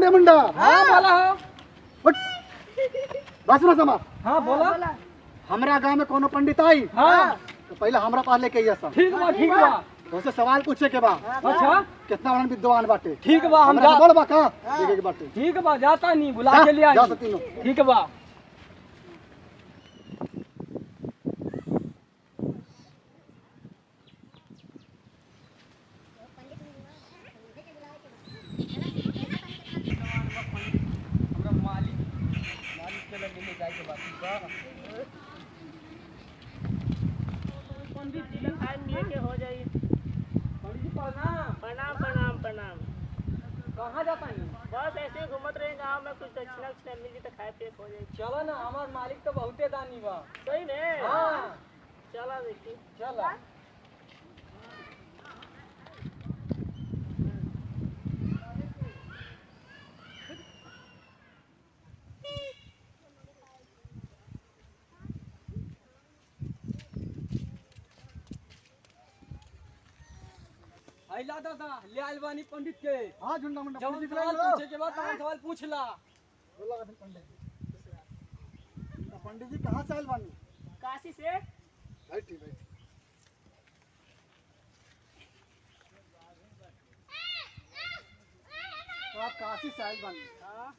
झुंडे मुंडा। हाँ बोला हो। उठ। बस ना समा। हाँ बोला। हमरा गांव में कोनो पंडित आई। हाँ तो पहले हमरा पास लेके आइया सब। ठीक बा ठीक बा। तो से सवाल पूछे के बा। अच्छा कितना बड़ा विद्वान बाटे। ठीक बा हम हमरा जा। बोल बा का देखे के बाटे। ठीक बा जाता नहीं बुला के ले आई। जा तीनों। ठीक बा। प्रणाम प्रणाम प्रणाम। कहाँ जाता नहीं? बस ऐसे ही घूमत रहे गाँव में, कुछ दक्षिणा उक्षिणा मिल तो खाए पिए हो जाए। चलो ना हमार मालिक तो बहुते दानी बा। सही में। हाँ चला देखी। चला। आइला दादा ले आइल बानी पंडित के। हां झुंडा मुंडा जब पंडित सवाल लो। पूछे के बाद तमाम सवाल पूछला। बोला का पंडित जी। तो पंडित जी कहां से आइल बानी? काशी से। बैठी बैठी। तो आप काशी से आइल बानी। हाँ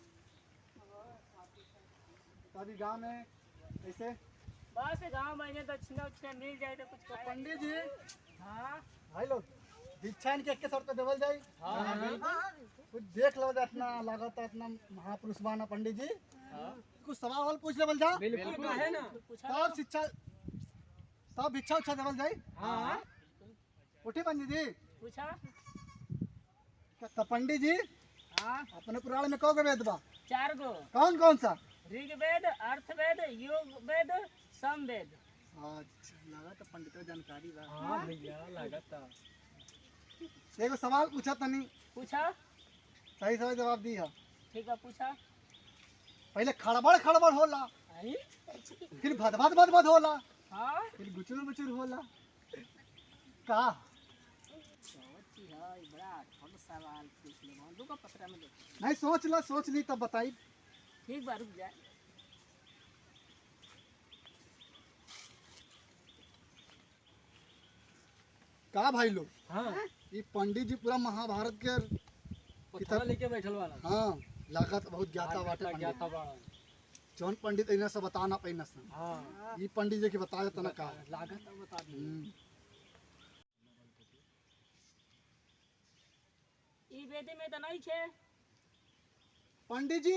तो अभी गांव में ऐसे बस गाँव में दक्षिणा उक्षिणा मिल जाए तो कुछ तो खाए। पंडित जी हाँ भाई लोग दीक्षा इनके एक के सर पे देवल जाई। हाँ कुछ देख लो इतना लागत इतना महापुरुष बाना पंडित जी। कुछ सवाल पूछ लेवल जा। बिल्कुल कहे ना। तब शिक्षा तब भिक्षा उच्छा देवल जाई। हाँ उठी पंडित जी। पूछा। तो पंडित जी हाँ अपने पुराण में कौन वेद बा? 4 गो। कौन कौन सा? ऋग्वेद, अर्थवेद, योग वेद, समवेद। अच्छा लगा तो पंडित जानकारी बा। हाँ भैया लगता। एगो सवाल पूछा तनी पूछा। सही सही जवाब दी है। ठीक है पूछा। पहले खड़बड़ खड़बड़ होला, आई? फिर भद भद भद भद होला, हाँ फिर गुचुर गुचुर होला। का बड़ा ठोस सवाल पूछ ले। रुको पत्रा में देख। नहीं सोच ली तब बताई। ठीक बा रुक जा। का भाई लोग हाँ ये पंडित जी पूरा महाभारत के पत्थर लेके बैठल वाला। हाँ लागत बहुत ज्ञाता बाटे ज्ञाता पंडित। बा। जौन पंडित इन्हें से बताना पैना सन। हाँ ये पंडित जी के बताया तना का। लागत बता दी। ई वेद में तो नहीं छे। पंडित जी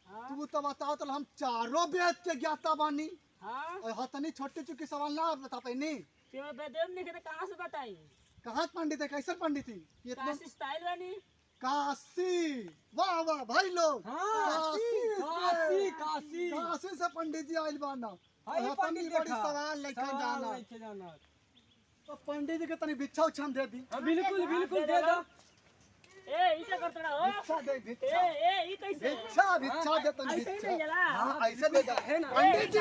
हाँ तू तो बताओ तो हम चारों वेद के ज्ञाता बानी हाँ और हतनी छोटी चुकी सवाल ना बता पैनी। क्यों वेद में लिखे तो कहाँ से बताई? कहाँ पंडित है कैसे पंडित थी ये तो काशी स्टाइल वाली। काशी। वाह वाह भाई लोग हाँ काशी काशी। काशी से पंडित जी आइल बाना। हाँ, ये हतनी पंडित बड़ी देखा। सवाल लेकर जाना। लेके जाना। तो पंडित जी के तनी भिक्षा उच्छा दे दी। हाँ बिल्कुल बिल्कुल दे दो। ए ई क्या करत रहा हो? भिक्षा दे ए भिक्षा। ए ई कैसे? भिक्षा दे तनी ऐसे ही भिक्षा। नहीं जला। हाँ ऐसे दे दे। है ना। पंडित जी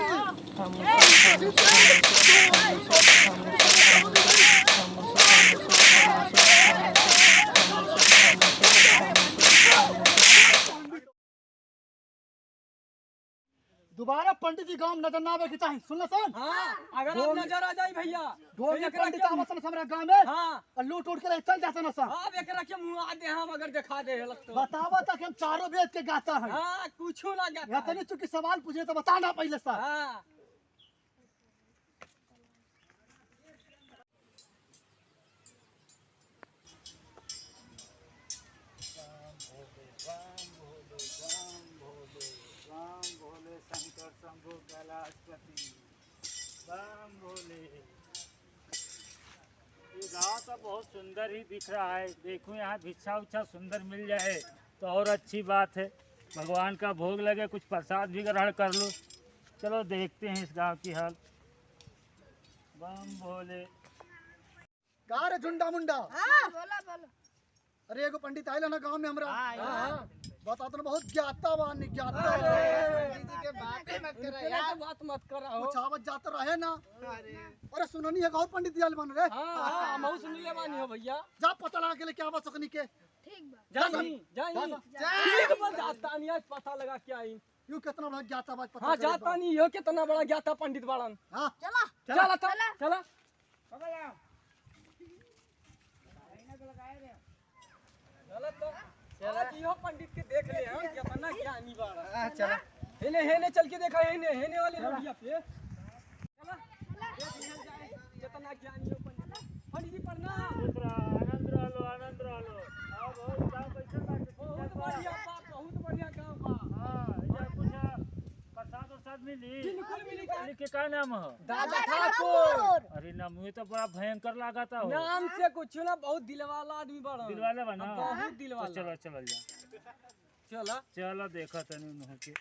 दोबारा पंडित जी गांव नजर ना आवे के चाहे। सुन सन हाँ अगर आप नजर आ जाए भैया। ढोल तो पंडित एकरा आवत न हमरा गांव में हाँ और लूट उठ के चल जाता न सन। आप एकरा के मुंह आ दे हम अगर दिखा दे हलक तो। बतावा तक हम चारों वेद के गाता हैं। हाँ कुछ ना या गया। तनी चुकी सवाल पूछे तो बताना पहले सर। हाँ राम भोले शंकर शंभु कैलाशपति राम भोले। ये गाँव तो बहुत सुंदर ही दिख रहा है। देखो यहाँ भिक्षा उच्छा सुंदर मिल जाए तो और अच्छी बात है। भगवान का भोग लगे, कुछ प्रसाद भी ग्रहण कर लो। चलो देखते हैं इस गांव की हाल। बम भोले। का रे झुंडा मुंडा? बोला बोला। अरे एगो पंडित आइल ना गांव में हमरा। हाँ बता तो बहुत ज्ञाता बानी ज्ञाता। पंडित जी के बातें मत करो इतना यार। तो बात मत करा हो। कुछ आवत जाता रहे ना। अरे अरे सुननी है और पंडित जी आइल बन रे। हाँ हाँ हम सुन ले बानी हो भैया। जा पता लगा के ले क्या बात सकनी के। ठीक बा। जाई जाई। जा। ठीक बा चलो जाता नहीं आज पता लगा क्या आई। यू कितना बड़ा ज्ञाता बात पता हाँ चले जाता नहीं यो कितना बड़ा ज्ञाता पंडित बाड़न। हाँ चला चला चला चला तो चला यो पंडित के देख ले हम कितना ज्ञानी बाड़ा। चला हेने हेने चल के देखा हेने हेने वाले रोडिया पे चला देख लिया जाए कितना ज्ञानी हो पंडित जी प्रणाम। आनंद रहो आओ बहुत गाँव कैसे बाटे बहुत बढ़िया बात बहुत बढ़िया काम बा। हाँ या कुछ प्रसाद मिली बिल्कुल मिली इनके के का नाम है दादा ठाकुर। अरे नाम ये तो बड़ा भयंकर लगाता हो नाम से कुछ ना बहुत दिल वाला आदमी बड़ा दिलवाले बना बहुत दिल तो वाला। चलो चल जा चला चलो देखा तनी मुँह के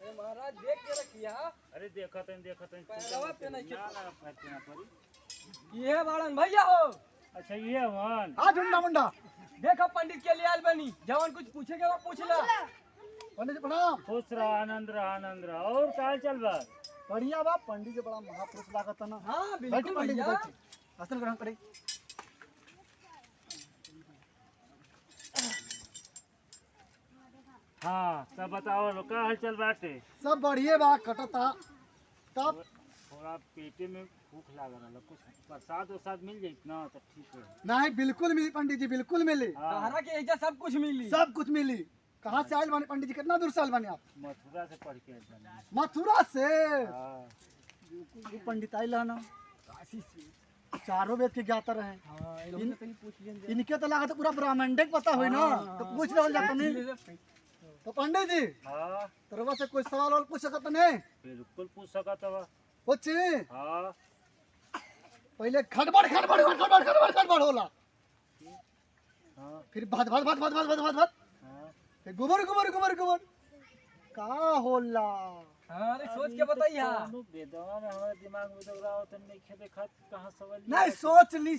ए महाराज देख के रखिया। अरे देखा तनी पैरवा पे नहीं ना ना फटना पड़ी ये बाड़न भैया हो। अच्छा ये वन हाँ झुंडा मुंडा देखो पंडित के लिए आयल बनी जवान कुछ पूछेगा वो पूछ ला। पंडित जी प्रणाम। खुश रहा आनंद रहा और काल चल बा बढ़िया बा पंडित जी बड़ा महापुरुष लागत ना। हाँ बैठे बिल्कुल पंडित जी भैया। बैठे आसन ग्रहण करें। हाँ तब बताओ लो का हाल चल बाटे सब बढ़िया बा कटता तब थोड़ा पेटे में भूख लाग रहा कुछ प्रसाद मिल जाए ना तो ठीक है नहीं बिल्कुल मिली पंडित जी बिल्कुल मिली हाँ सहारा के एजा सब कुछ मिली। सब कुछ मिली। कहाँ से आयल बने पंडित जी कितना दूर से आयल बने आप मथुरा से पढ़ के आए बने। मथुरा से हाँ वो पंडित आयल है ना काशी से। चारों वेद के ज्ञाता रहे हाँ ये लोग से कहीं पूछ लेंगे। इनके तो लागत पूरा ब्राह्मण के पता हुई ना तो पूछ लेवल जाता नहीं। तो पंडित जी हाँ तरवा से कोई सवाल वाल पूछ सकत नहीं बिल्कुल पूछ सकत हवा पूछी हाँ पहले खड़बड़ खड़बड़ खड़बड़ खड़बड़ खड़बड़ होला हाँ फिर भात भात भात भात भात भात भात भात हाँ फिर गुबर गुबर गुबर गुबर का होला। हाँ अरे सोच के बताइए। वेदवा में हमारे दिमाग में तो रहा होता नहीं खेते खात कहाँ सवाल नहीं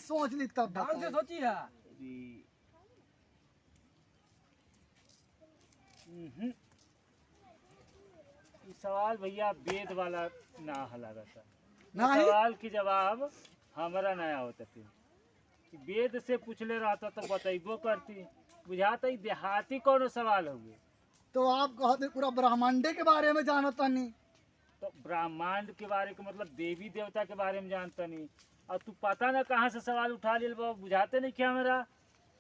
सोच ली तब ध्यान से बताओ। सोची है। ये सवाल भैया वेद वाला ना हलागा था नहीं सवाल की जवाब हमारा नया होता फिर कि वेद से पूछले रहता तो बतैबो करती बुझाता ही देहाती कौन सवाल हो गए तो आप कहते पूरा ब्रह्मांडे के बारे में जानता नहीं। तो ब्रह्मांड के बारे के मतलब देवी देवता के बारे में जानता नहीं और तू पता ना कहाँ से सवाल उठा लिया बुझाते नहीं क्या मेरा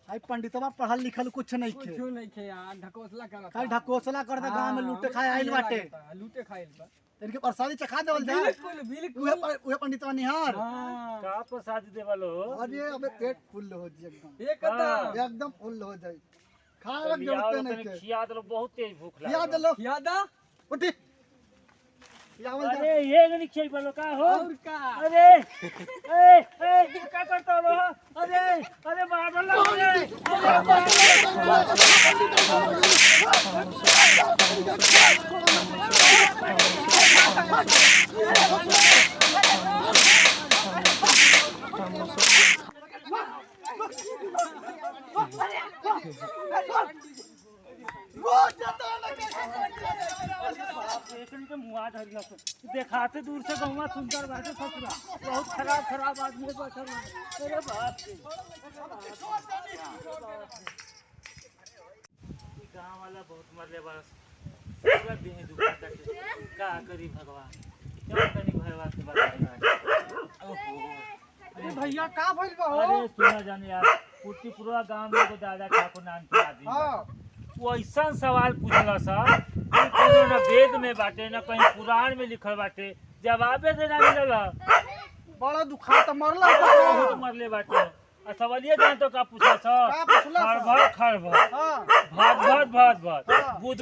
हाय पंडितवा पढ़ल लिखल कुछ नहीं कुछ खे नहीं खे यार ढकोसला करा खाली ढकोसला कर दे गांव में लूटे खाए आइल बाटे लूटे खाइल बा। इनके प्रसादी चखा देवल जा बिल्कुल बिल्कुल। उहे पंडितवा निहार हाँ का प्रसाद देवलो अरे अबे पेट फुल हो जी एकदम एकदम एकदम फुल हो जाई खाए लग जरूरत नहीं के खिया दलो बहुत तेज भूख लगा याद लो याद आ उठी यावल जा अरे ये नहीं खेल बोलो का हो और का अरे ए क्या करता हो अरे अरे बाबा देखाते दूर से गौवा सुंदर बाटे ससुरा बहुत खराब आदमी बैठल अरे बाप रे गाँव वाला बहुत मरले बस पूरा देह दुखाता का करी भगवान क्या करी भगवान के बात ओहो अरे भैया का भइल बा हो अरे सुना जाने यार पुट्टी पूरा गांव में एगो दादा ठाकुर नाम के आदमी हां वो ऐसा सवाल पूछला सा कोनो ना वेद में बाटे ना कहीं पुराण में लिखल बाटे जवाबे देना मिलला बड़ा दुखा त मरला बहुत मरले बाटे आ सवालिए जान तो का पूछला सा का पूछला सा? खड़भड़ हां भात बुध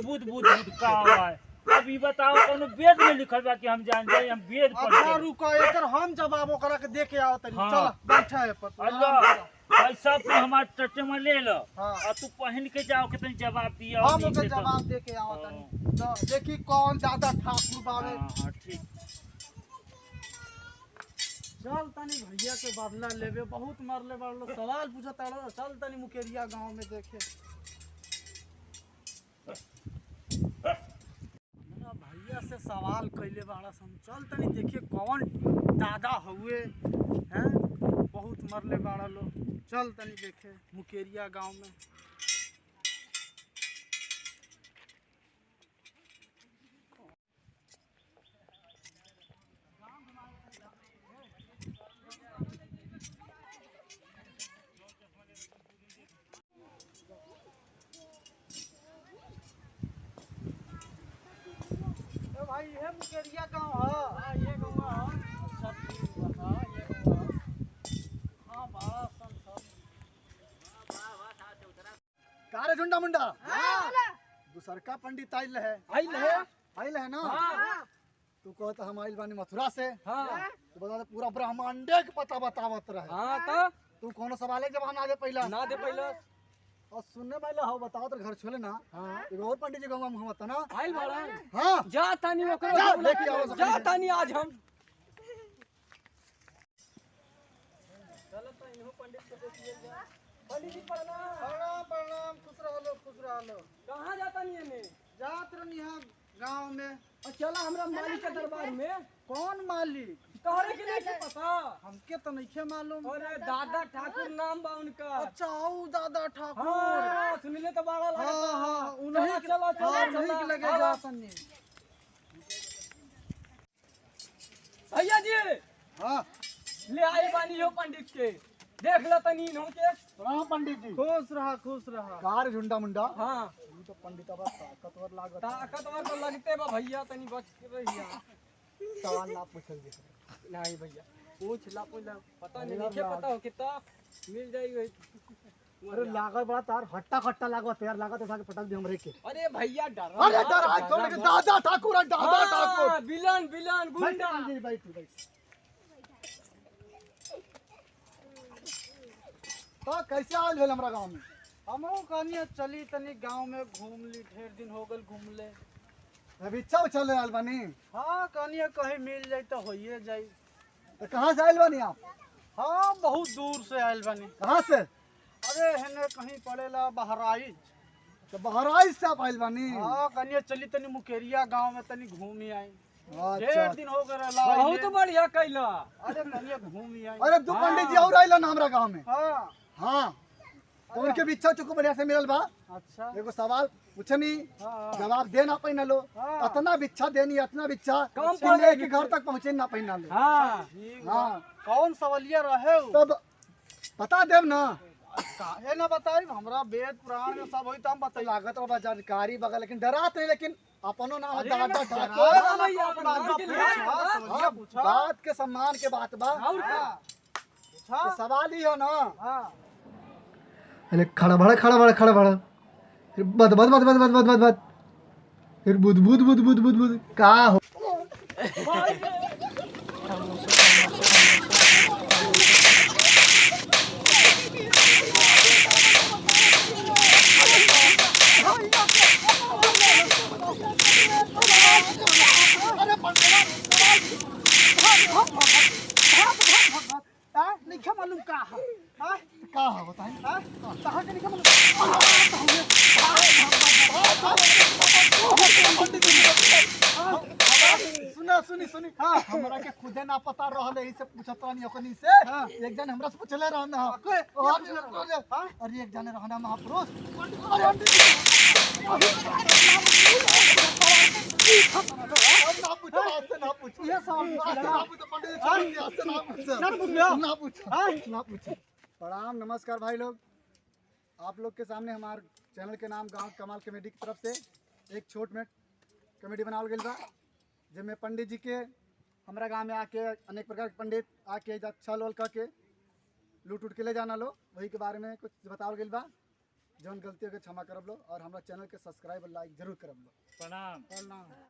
का है अब ये बताओ कोनो वेद में लिखल बा कि हम जान जाए हम वेद पढ़ अच्छा के रुको एकर हम जवाब ओकरा के दे के आओ तनी हाँ। चल बैठा है पर अल्लाह पैसा तू हमार टट्टे में ले लो हाँ। और तू पहन के जाओ के तनी जवाब दिया हम ओके जवाब दे के आओ तनी तो देखी कौन ज्यादा ठाकुर बावे हां ठीक चल तनी भैया के बदला लेबे बहुत मरले बड़लो सवाल पूछत तारो चल तनी मुकेरिया गांव में देखे ना भैया से सवाल कइले बाड़ा सन चल तनी देखिए कौन दादा हुए हैं बहुत मरले बाड़ा लो चल तनी देखे मुकेरिया गांव में। भाई ये मुकेरिया गांव है। हां ये गांव है। अच्छा ठीक बता ये गांव है। हां बड़ा संत का रे झुंडा मुंडा। हाँ दूसर का पंडित आइल है। आइल है ना। तू कहत हम आइल बानी मथुरा से। तू बता दे पूरा ब्रह्मांडे के पता बतावत रहे। तू कोनो सवाल के जवाब ना दे पहला। ना दे पहले और सुनने वाला हो बताओ तो घर छोले ना। एगो और पंडित जी गांव में हम ना। आइल बड़ा हां जा तानी ओकरा जा, बुला लेके के आओ जा सबके। तानी आज हम चलो तो इहो पंडित के देखिए जा। पंडित जी प्रणाम। प्रणाम प्रणाम खुश रहो। कहां जाता नहीं ने जात रहनी हम गांव में। और चला हमरा मालिक के दरबार में। कौन मालिक? तोहरे के नहीं पता? हमके तो नहीं मालूम। अरे दादा ठाकुर नाम बा उनका। अच्छा आओ दादा ठाकुर। हां सुनले तो बड़ा लगा। हाँ उन्हीं के चलो उन्हीं के लगे जा सन्नी। भैया जी हाँ ले आई बानी हो पंडित के देख ला तनी इन्हों के। प्रणाम पंडित जी। खुश रहा। कार झुंडा मुंडा। हां तू तो पंडित अब ताकतवर लागत। ताकतवर तो लगते बा भैया तनी बच के रहिया। सवाल ना पूछल जी। नहीं भैया पूछ ला पता नहीं के पता हो कितना मिल जाएगी। अरे लागत बड़ा तार हट्टा खट्टा लागत यार। लागत उठा के पटक दे हमरे के। अरे भैया डर अरे डर आज छोड़ के दादा ठाकुर विलन गुंडा। बैठ। तो कैसे आयल भेल हमरा गांव में? हमहू कहनी चली तनी गांव में घूम ली। ढेर दिन हो गल घूमले। अभी इच्छा चले आयल बानी। हाँ कहनी कहीं मिल जाई तो होइए जाई। तो कहाँ से आयल बानी आप? हाँ बहुत दूर से आयल बानी। कहाँ से? अरे हेने कहीं पड़ेला बहराइच। तो बहराइच से आप आयल बानी? हाँ कहनी चली तनी मुकेरिया गांव में तनी घूम ही आई। ढेर दिन हो गए बहुत बढ़िया कैला। अरे कहनी घूम ही आई। अरे दो पंडित जी और आइल ना हमरा गांव में। हाँ तो उनके भी इच्छा चुको बढ़िया से मिलल बा। अच्छा एगो सवाल पूछनी जवाब दे ना पाइन लो। इतना बिच्छा देनी इतना बिच्छा लेके घर तक पहुँचे ना पाइन लो। हाँ कौन सवालिया रहे तब बता देव ना। काहे ना बताई हमरा वेद पुराण में सब होई त हम बताई। लागत बा जानकारी बगल लेकिन डरात नहीं। लेकिन अपनो नाम दादा ठाकुर। बात के सम्मान के बात बा। तो सवाल ही हो ना। अरे खड़ा बड़ा फिर बद फिर बुद का हो। नहीं मालूम का है बताएं। कहाँ के नहीं मालूम। सुनी हाँ हमरा के खुदे ना पता रहले ही से पूछत रहनी ओकनी से। एक जन हमरा से पूछले रहना। अरे एक जने रहना महापुरुष। ना पूछ ये ना पूछ। प्रणाम नमस्कार भाई लोग। आप लोग के सामने हमारे चैनल के नाम गांव कमाल कमेटी की तरफ से एक छोट में कमेटी बनावल गई बा। जिसमें पंडित जी के हमारा गांव में आके अनेक प्रकार के पंडित आके छल वल के लूट के ले जाना लो। वही के बारे में कुछ बतावल गई बा। जौन गलती के क्षमा करब लो और हमारा चैनल के सब्सक्राइब और लाइक जरूर करब लो। प्रणाम।